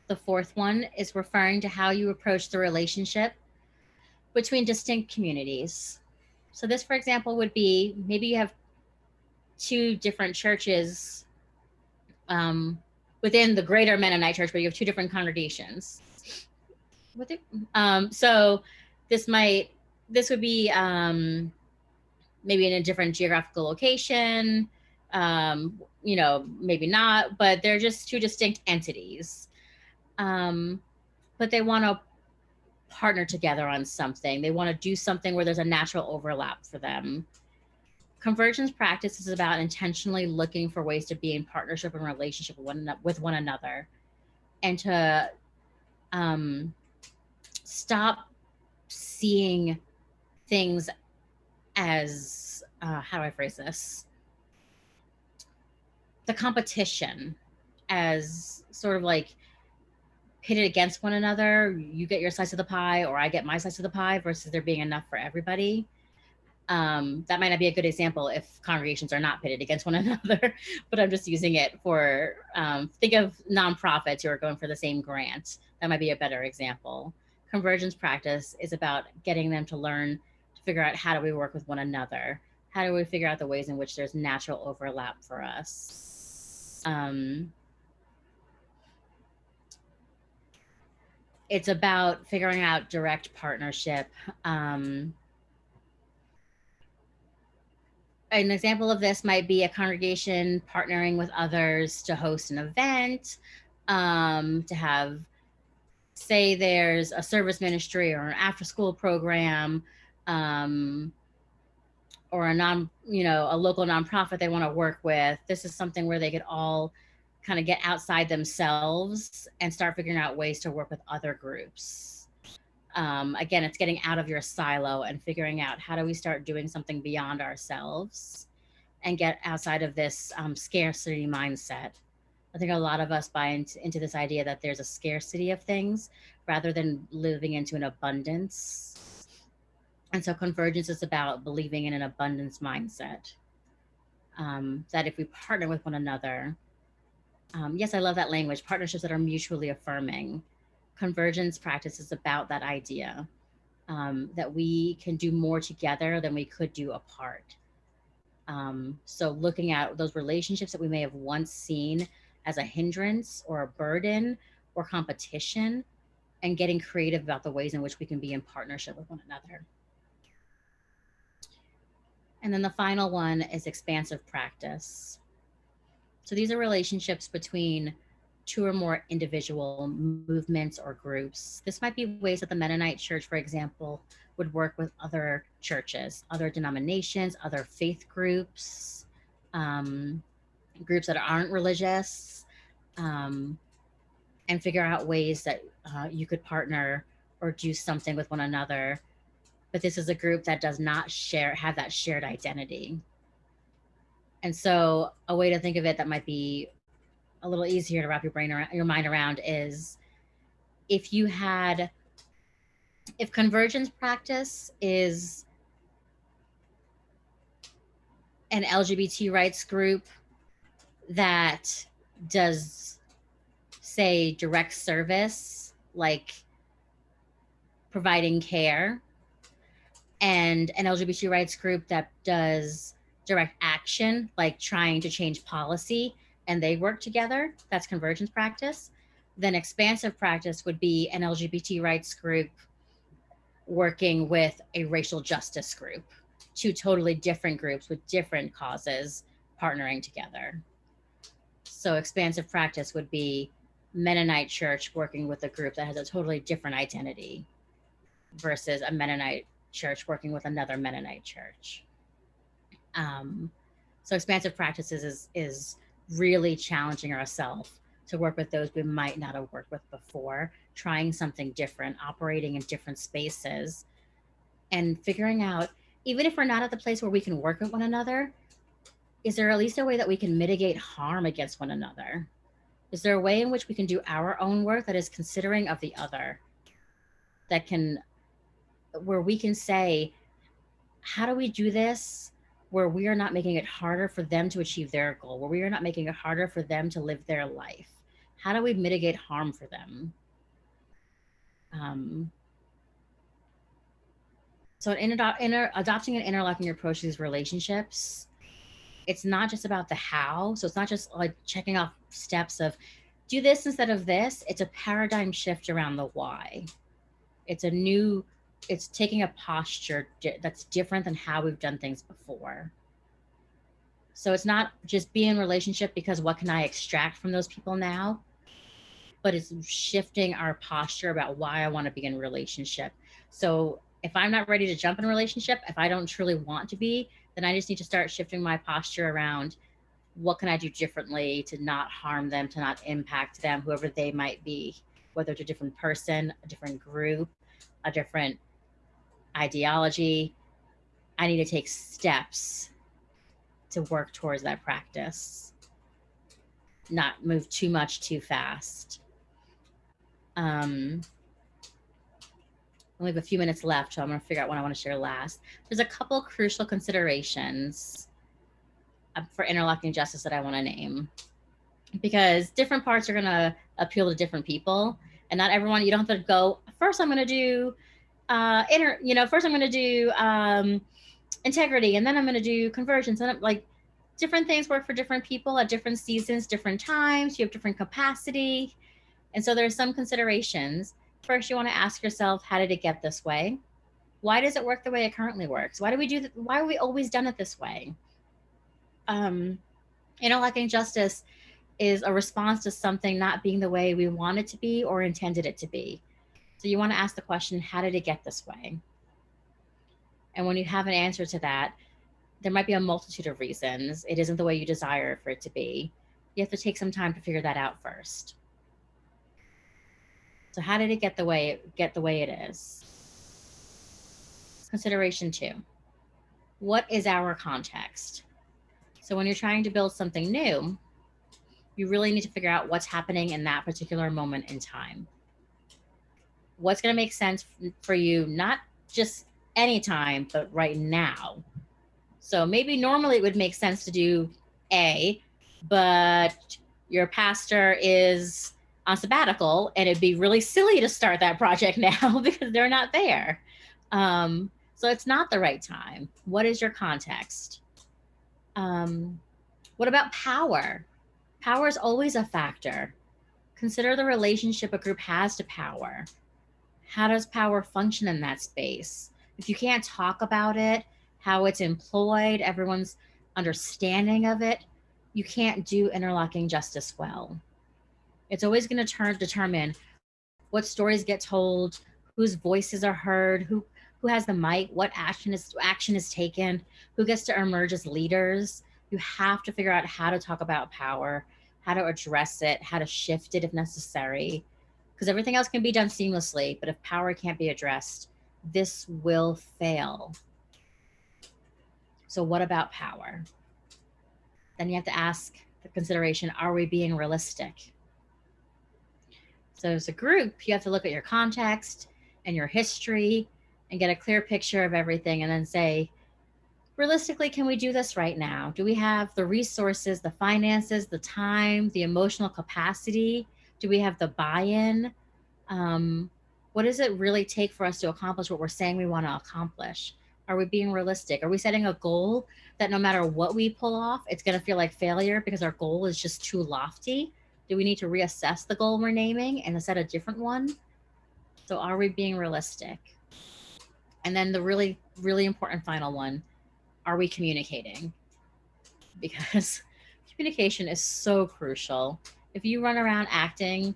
the fourth one, is referring to how you approach the relationship between distinct communities. So this, for example, would be maybe you have two different churches within the greater Mennonite church, but you have two different congregations. So this would be maybe in a different geographical location, maybe not, but they're just two distinct entities. But they want to partner together on something. They want to do something where there's a natural overlap for them. Convergence practice is about intentionally looking for ways to be in partnership and relationship with one another, and to stop seeing things as, how do I phrase this? The competition as sort of like pitted against one another. You get your slice of the pie, or I get my slice of the pie, versus there being enough for everybody. That might not be a good example if congregations are not pitted against one another, but I'm just using it for, think of nonprofits who are going for the same grant. That might be a better example. Convergence practice is about getting them to learn to figure out, how do we work with one another? How do we figure out the ways in which there's natural overlap for us? It's about figuring out direct partnership. An example of this might be a congregation partnering with others to host an event, to have, say, there's a service ministry or an after school program, um, or a local nonprofit they want to work with. This is something where they could all kind of get outside themselves and start figuring out ways to work with other groups. Again, it's getting out of your silo and figuring out how do we start doing something beyond ourselves and get outside of this scarcity mindset. I think a lot of us buy into this idea that there's a scarcity of things rather than living into an abundance. And so convergence is about believing in an abundance mindset. That if we partner with one another, yes, I love that language, partnerships that are mutually affirming. Convergence practice is about that idea, that we can do more together than we could do apart. So looking at those relationships that we may have once seen as a hindrance or a burden or competition, and getting creative about the ways in which we can be in partnership with one another. And then the final one is expansive practice. So these are relationships between two or more individual movements or groups. This might be ways that the Mennonite Church, for example, would work with other churches, other denominations, other faith groups, groups that aren't religious, and figure out ways that you could partner or do something with one another. But this is a group that does not have that shared identity. And so a way to think of it that might be a little easier to wrap your mind around is if convergence practice is an LGBT rights group that does, say, direct service, like providing care, and an LGBT rights group that does direct action, like trying to change policy, and they work together, that's convergence practice. Then expansive practice would be an LGBT rights group working with a racial justice group, two totally different groups with different causes partnering together. So expansive practice would be Mennonite church working with a group that has a totally different identity versus a Mennonite church working with another Mennonite church. So expansive practices is really challenging ourselves to work with those we might not have worked with before, trying something different, operating in different spaces, and figuring out, even if we're not at the place where we can work with one another, is there at least a way that we can mitigate harm against one another? Is there a way in which we can do our own work that is considering of the other, where we can say, how do we do this where we are not making it harder for them to achieve their goal, where we are not making it harder for them to live their life? How do we mitigate harm for them? So adopting an interlocking approach to these relationships, it's not just about the how. So it's not just like checking off steps of do this instead of this. It's a paradigm shift around the why. It's taking a posture that's different than how we've done things before. So it's not just be in relationship because what can I extract from those people now, but it's shifting our posture about why I want to be in relationship. So if I'm not ready to jump in a relationship, if I don't truly want to be, then I just need to start shifting my posture around what can I do differently to not harm them, to not impact them, whoever they might be, whether it's a different person, a different group, a different ideology. I need to take steps to work towards that practice, not move too much too fast. We have a few minutes left, so I'm going to figure out what I want to share last. There's a couple crucial considerations for interlocking justice that I want to name, because different parts are going to appeal to different people, and not everyone. You don't have to go first. I'm going to do first I'm going to do integrity, and then I'm going to do convergence, and like different things work for different people at different seasons, different times. You have different capacity, and so there's some considerations. First, you want to ask yourself, how did it get this way? Why does it work the way it currently works? Why have we always done it this way? Interlocking justice is a response to something not being the way we want it to be or intended it to be. So you want to ask the question, how did it get this way? And when you have an answer to that, there might be a multitude of reasons. It isn't the way you desire for it to be. You have to take some time to figure that out first. So how did it get the way it is? Consideration 2. What is our context? So when you're trying to build something new, you really need to figure out what's happening in that particular moment in time. What's going to make sense for you, not just anytime, but right now. So maybe normally it would make sense to do A, but your pastor is on sabbatical and it'd be really silly to start that project now because they're not there. So it's not the right time. What is your context? What about power? Power is always a factor. Consider the relationship a group has to power. How does power function in that space? If you can't talk about it, how it's employed, everyone's understanding of it, you can't do interlocking justice well. It's always going to determine what stories get told, whose voices are heard, who has the mic, what action is taken, who gets to emerge as leaders. You have to figure out how to talk about power, how to address it, how to shift it if necessary, because everything else can be done seamlessly, but if power can't be addressed, this will fail. So what about power? Then you have to ask the consideration, are we being realistic? So as a group, you have to look at your context and your history and get a clear picture of everything and then say, realistically, can we do this right now? Do we have the resources, the finances, the time, the emotional capacity? Do we have the buy-in? What does it really take for us to accomplish what we're saying we want to accomplish? Are we being realistic? Are we setting a goal that no matter what we pull off, it's going to feel like failure because our goal is just too lofty? Do we need to reassess the goal we're naming and set a different one? So are we being realistic? And then the really, really important final one, are we communicating? Because communication is so crucial. If you run around acting,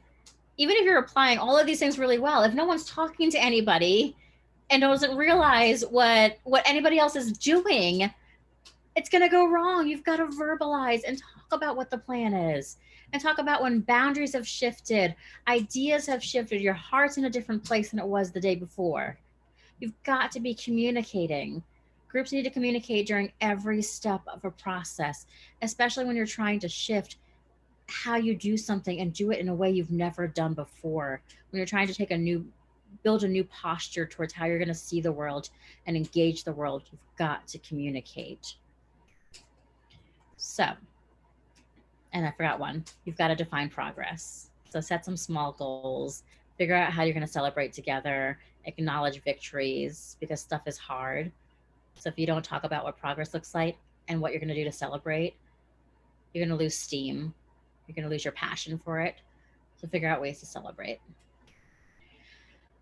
even if you're applying all of these things really well, if no one's talking to anybody and doesn't realize what anybody else is doing, it's going to go wrong. You've got to verbalize and talk about what the plan is and talk about when boundaries have shifted, ideas have shifted, your heart's in a different place than it was the day before. You've got to be communicating. Groups need to communicate during every step of a process, especially when you're trying to shift how you do something and do it in a way you've never done before. When you're trying to build a new posture towards how you're going to see the world and engage the world, you've got to communicate. So, and I forgot one, you've got to define progress. So set some small goals, figure out how you're going to celebrate together, acknowledge victories because stuff is hard. So if you don't talk about what progress looks like and what you're going to do to celebrate, you're going to lose steam. You're going to lose your passion for it. So figure out ways to celebrate.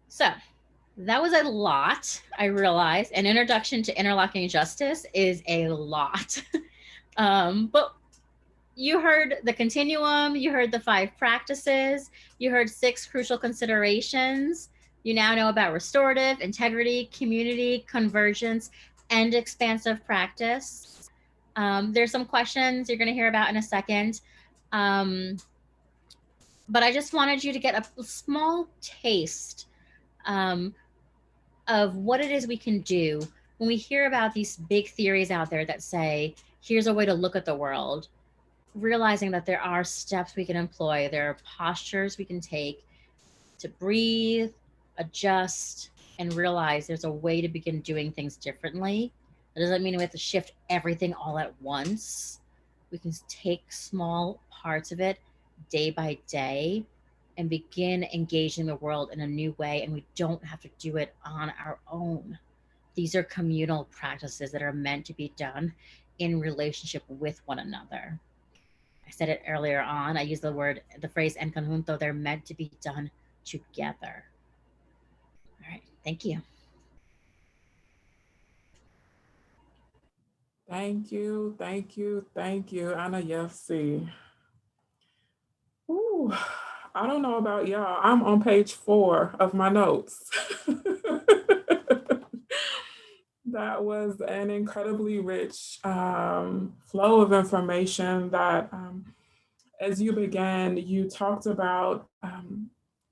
So that was a lot, I realized. An introduction to interlocking justice is a lot. But you heard the continuum, you heard the 5 practices, you heard 6 crucial considerations. You now know about restorative, integrity, community, convergence, and expansive practice. There's some questions you're going to hear about in a second. But I just wanted you to get a small taste of what it is we can do when we hear about these big theories out there that say, here's a way to look at the world, realizing that there are steps we can employ, there are postures we can take to breathe, adjust, and realize there's a way to begin doing things differently. That doesn't mean we have to shift everything all at once. We can take small parts of it day by day and begin engaging the world in a new way, and we don't have to do it on our own. These are communal practices that are meant to be done in relationship with one another. I said it earlier on, I used the phrase en conjunto, they're meant to be done together. All right, thank you. Thank you, thank you, thank you, AnaYelsi. Ooh, I don't know about y'all. I'm on page 4 of my notes. That was an incredibly rich flow of information that, as you began, you talked about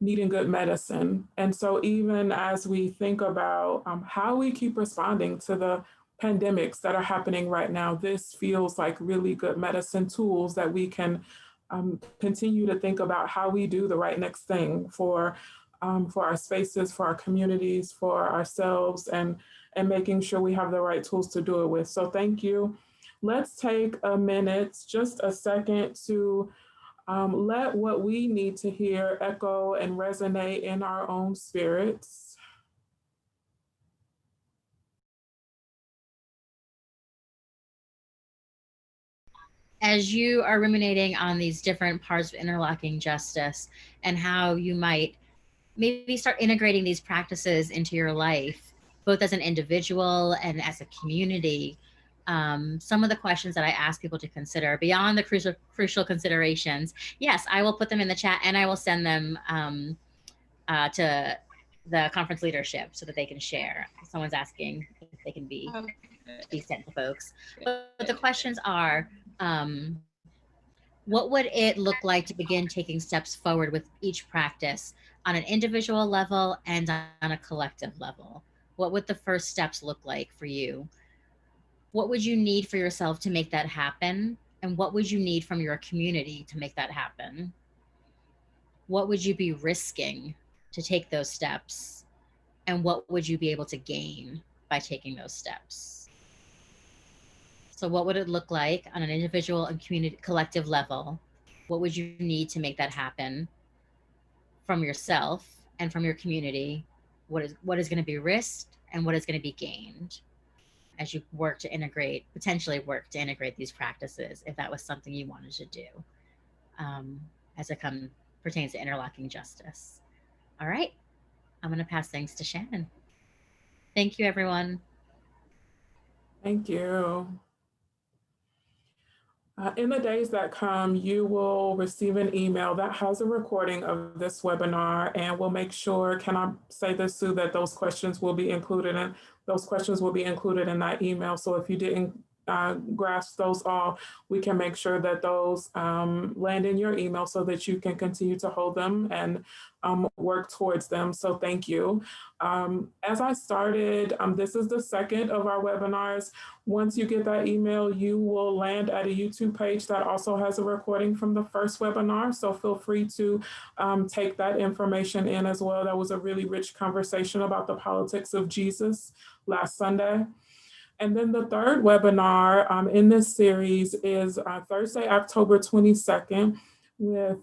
needing good medicine. And so, even as we think about how we keep responding to the pandemics that are happening right now, this feels like really good medicine tools that we can continue to think about how we do the right next thing for our spaces, for our communities, for ourselves, and making sure we have the right tools to do it with. So thank you. Let's take a minute, just a second, to let what we need to hear echo and resonate in our own spirits. As you are ruminating on these different parts of interlocking justice and how you might maybe start integrating these practices into your life, both as an individual and as a community, some of the questions that I ask people to consider beyond the crucial considerations, yes, I will put them in the chat and I will send them to the conference leadership so that they can share. Someone's asking if they can be sent to folks. But the questions are, what would it look like to begin taking steps forward with each practice on an individual level and on a collective level? What would the first steps look like for you? What would you need for yourself to make that happen? And what would you need from your community to make that happen? What would you be risking to take those steps? And what would you be able to gain by taking those steps? So, what would it look like on an individual and community collective level? What would you need to make that happen from yourself and from your community? What is going to be risked and what is going to be gained as you work to integrate, potentially work to integrate these practices, if that was something you wanted to do, um, as it pertains to interlocking justice. All right, I'm going to pass things to Shannon. Thank you, everyone. Thank you. In the days that come, you will receive an email that has a recording of this webinar, and we'll make sure, can I say this, Sue, that those questions will be included in that email. So if you didn't grasp those all, we can make sure that those land in your email so that you can continue to hold them and work towards them. So thank you. As I started, this is the second of our webinars. Once you get that email, you will land at a YouTube page that also has a recording from the first webinar. So feel free to take that information in as well. That was a really rich conversation about the politics of Jesus last Sunday. And then the third webinar in this series is Thursday, October 22nd with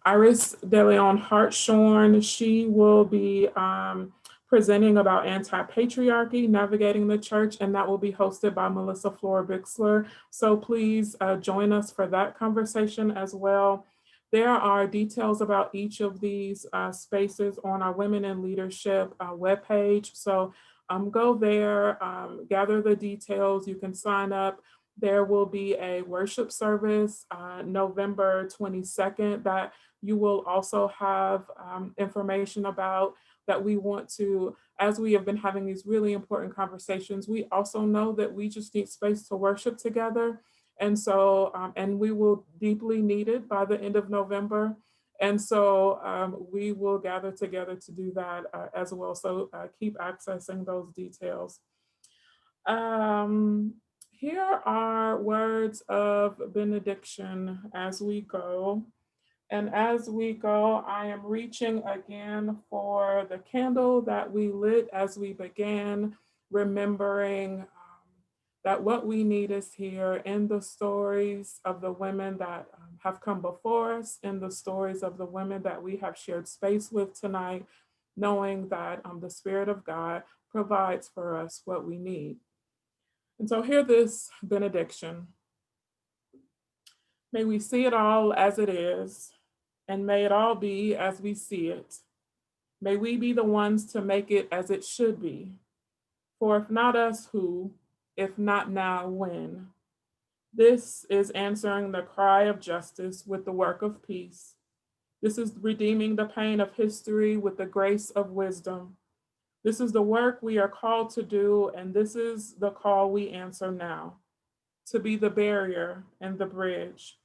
Iris De Leon Hartshorn. She will be presenting about anti-patriarchy, navigating the church, and that will be hosted by Melissa Flora Bixler. So please join us for that conversation as well. There are details about each of these spaces on our Women in Leadership webpage. So go there, gather the details, you can sign up. There will be a worship service November 22nd that you will also have information about, that we want to, as we have been having these really important conversations, we also know that we just need space to worship together. And so, and we will deeply need it by the end of November. And so we will gather together to do that as well. So keep accessing those details. Here are words of benediction as we go. And as we go, I am reaching again for the candle that we lit as we began, remembering that what we need is here in the stories of the women that have come before us, in the stories of the women that we have shared space with tonight, knowing that the Spirit of God provides for us what we need. And so hear this benediction. May we see it all as it is, and may it all be as we see it. May we be the ones to make it as it should be. For if not us, who? If not now, when? This is answering the cry of justice with the work of peace. This is redeeming the pain of history with the grace of wisdom. This is the work we are called to do, and this is the call we answer now: to be the barrier and the bridge,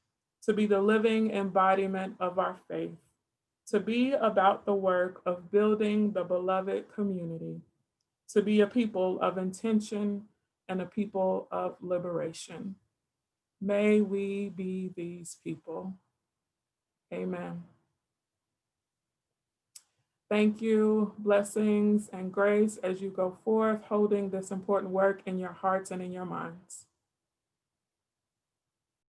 to be the living embodiment of our faith, to be about the work of building the beloved community, to be a people of intention and a people of liberation. May we be these people. Amen. Thank you, blessings and grace as you go forth, holding this important work in your hearts and in your minds.